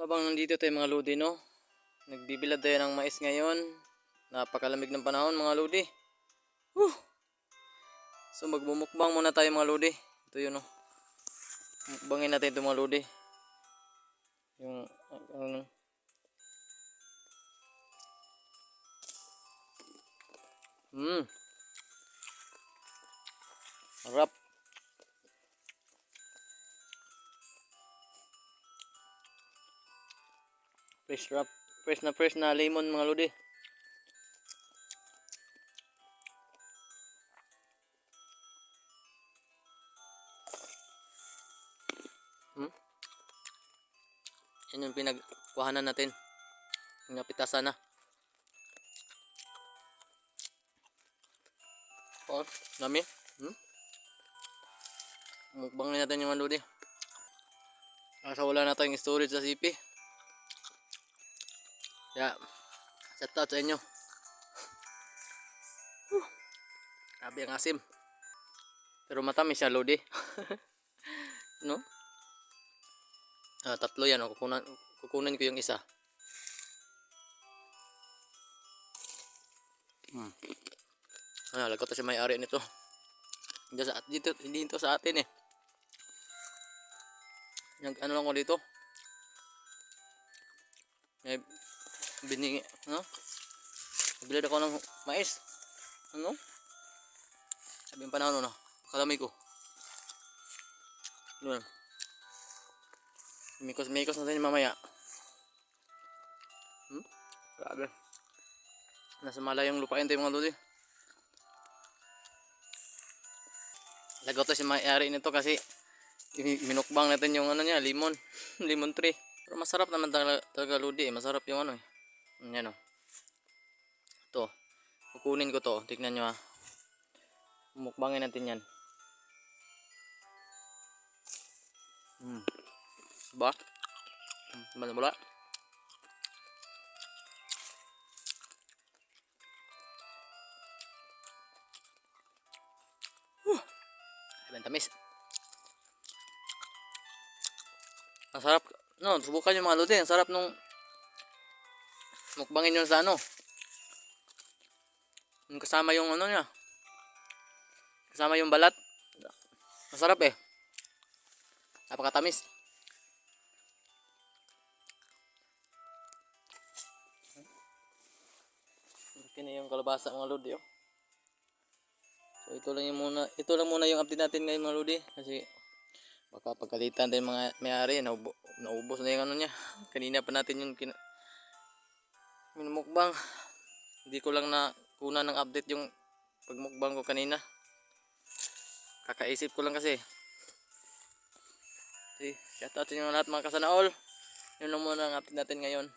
Habang nandito tayo mga lodi, no? Nagbibilad tayo ng mais ngayon. Napakalamig ng panahon mga lodi. So magbumukbang muna tayo mga lodi. Ito yun, no? Mukbangin natin ito mga lodi. Yung Sarap. Fresh na lemon mga lodi. Yan yung pinagkuhanan natin. Yung napitasan na. Oh, dami. Mukbangin natin yung mga lodi. Kasi wala na tayong storage sa CP. Kaya, shout out sa inyo. Grabe ang asim. Pero matamis siya lodi. No? Tatlo yan. Kukunan ko yung isa. Lagot to siya may-ari nito. Dito sa atin eh. Ano lang ko dito. May biningi, no? Bilad ako ng mais. Ano? Sabi yung panahon, no? Kalamay ko. Doon. Mikos natin mamaya. Grabe. Nasa malayong lupain tayo mga lodi. Lagot to si may-ari nito kasi minukbang natin yung ano niya, lemon. Lemon tree. Pero masarap naman talaga lodi. Masarap yung ano eh. Yan o. Ito. Kukunin ko to. Tignan nyo ha. Mukbangin natin yan. Diba? Bala. Tamis. Ang sarap. No, subukan nyo mga lodi. Ang sarap nung mukbangin nyo sa ano. Yung kasama yung ano niya. Kasama yung balat. Masarap eh. Napakatamis. Ito na yung kalabasa mga lodi oh. So ito lang muna yung update natin ngayon mga lodi kasi baka pagkalitan din mga may-ari, naubos na yung ano niya. Kanina pa natin yung minumukbang. Hindi ko lang na kuna ng update yung pagmukbang ko kanina. Kakaisip ko lang kasi. Okay, shout out sa inyo lahat mga kasanaol. Yun lang muna ang update natin ngayon.